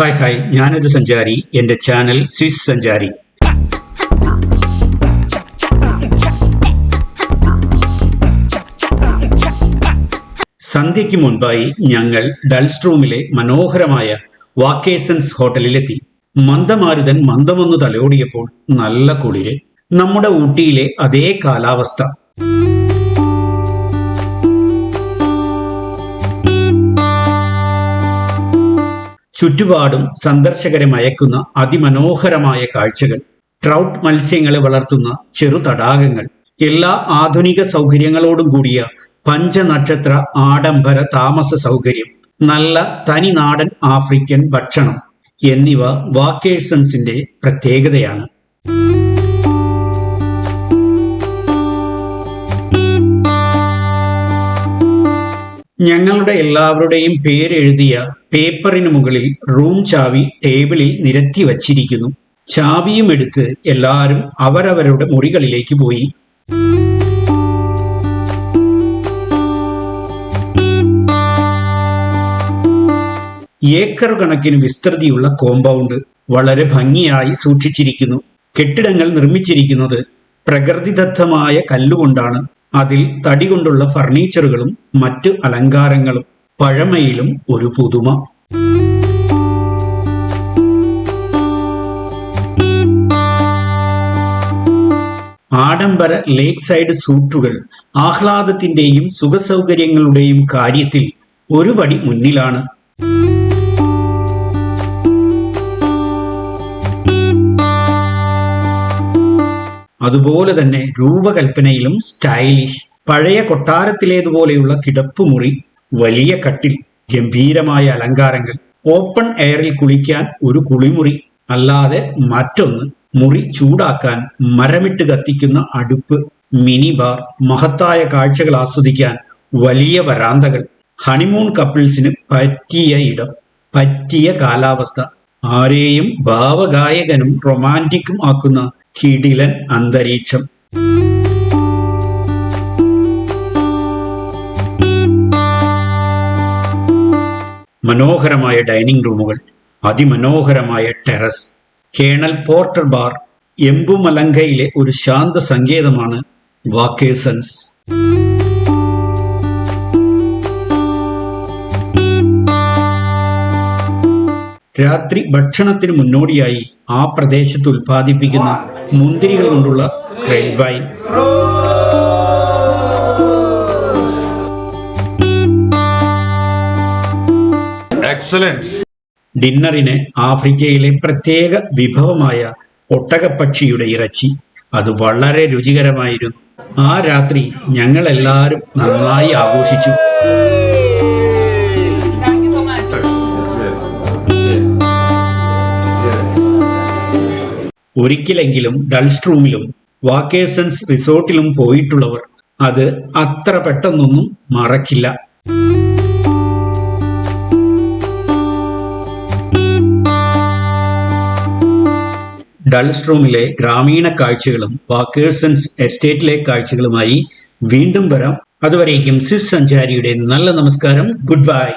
Hi ഞാനൊരു സഞ്ചാരി. എൻ്റെ ചാനൽ സ്വിസ് സഞ്ചാരി. സന്ധ്യയ്ക്ക് മുൻപായി ഞങ്ങൾ ഡൽസ്ട്രൂമിലെ മനോഹരമായ വാക്കേഷൻസ് ഹോട്ടലിലെത്തി. മന്ദമാരുതൻ മന്ദമൊന്ന് തലോടിയപ്പോൾ നല്ല കുളിര്. നമ്മുടെ ഊട്ടിയിലെ അതേ കാലാവസ്ഥ. ചുറ്റുപാടും സന്ദർശകരെ മയക്കുന്ന അതിമനോഹരമായ കാഴ്ചകൾ. ട്രൗട്ട് മത്സ്യങ്ങളെ വളർത്തുന്ന ചെറു തടാകങ്ങൾ. എല്ലാ ആധുനിക സൗകര്യങ്ങളോടും കൂടിയ പഞ്ചനക്ഷത്ര ആഡംബര താമസ സൗകര്യം. നല്ല തനിനാടൻ ആഫ്രിക്കൻ ഭക്ഷണം എന്നിവ വാക്കേഷൻസിന്റെ പ്രത്യേകതയാണ്. ഞങ്ങളുടെ എല്ലാവരുടെയും പേരെഴുതിയ പേപ്പറിന് മുകളിൽ റൂം ചാവി ടേബിളിൽ നിരത്തി വച്ചിരിക്കുന്നു. ചാവിയും എടുത്ത് എല്ലാവരും അവരവരുടെ മുറികളിലേക്ക് പോയി. ഏക്കർ കണക്കിന് വിസ്തൃതിയുള്ള കോമ്പൗണ്ട് വളരെ ഭംഗിയായി സൂക്ഷിച്ചിരിക്കുന്നു. കെട്ടിടങ്ങൾ നിർമ്മിച്ചിരിക്കുന്നത് പ്രകൃതിദത്തമായ കല്ലുകൊണ്ടാണ്. അതിൽ തടി കൊണ്ടുള്ള ഫർണിച്ചറുകളും മറ്റു അലങ്കാരങ്ങളും. പഴമയിലും ഒരു പുതുമ. ആഡംബര ലേക്ക് സൈഡ് സൂട്ടുകൾ ആഹ്ലാദത്തിന്റെയും സുഖസൗകര്യങ്ങളുടെയും കാര്യത്തിൽ ഒരു പടി മുന്നിലാണ്. അതുപോലെ തന്നെ രൂപകൽപ്പനയിലും സ്റ്റൈലിഷ്. പഴയ കൊട്ടാരത്തിലേതുപോലെയുള്ള കിടപ്പുമുറി, വലിയ കട്ടിൽ, ഗംഭീരമായ അലങ്കാരങ്ങൾ. ഓപ്പൺ എയറിൽ കുളിക്കാൻ ഒരു കുളിമുറി, അല്ലാതെ മറ്റൊന്ന്. മുറി ചൂടാക്കാൻ മരമിട്ട് കത്തിക്കുന്ന അടുപ്പ്, മിനി ബാർ, മഹത്തായ കാഴ്ചകൾ ആസ്വദിക്കാൻ വലിയ വരാന്തകൾ. ഹണിമൂൺ കപ്പിൾസിന് പറ്റിയ ഇടം, പറ്റിയ കാലാവസ്ഥ. ആരെയും ഭാവഗായകനും റൊമാൻറ്റിക്കും ആക്കുന്ന കിടിലൻ അന്തരീക്ഷം. മനോഹരമായ ഡൈനിങ് റൂമുകൾ, അതിമനോഹരമായ ടെറസ്. Colonel porter bar. എംബുമലങ്കയിലെ ഒരു ശാന്ത സങ്കേതമാണ് വാക്കേഷൻസ്. രാത്രി ഭക്ഷണത്തിന് മുന്നോടിയായി ആ പ്രദേശത്ത് ഉൽപ്പാദിപ്പിക്കുന്ന മുന്തിരികൾ കൊണ്ടുള്ള റെഡ് വൈൻ. ഡിന്നറിന് ആഫ്രിക്കയിലെ പ്രത്യേക വിഭവമായ ഒട്ടകപ്പക്ഷിയുടെ ഇറച്ചി. അത് വളരെ രുചികരമായിരുന്നു. ആ രാത്രി ഞങ്ങളെല്ലാവരും നന്നായി ആഘോഷിച്ചു. ഒരിക്കലെങ്കിലും ഡൽസ്ട്രൂമിലും വാക്കേഷൻസ് റിസോർട്ടിലും പോയിട്ടുള്ളവർ അത് അത്ര പെട്ടെന്നൊന്നും മറക്കില്ല. ഡൽസ്ട്രൂമിലെ ഗ്രാമീണ കാഴ്ചകളും വാക്കേഷൻസ് എസ്റ്റേറ്റിലെ കാഴ്ചകളുമായി വീണ്ടും വരാം. അതുവരേക്കും സ്വിസ് സഞ്ചാരിയുടെ നല്ല നമസ്കാരം. Good bye.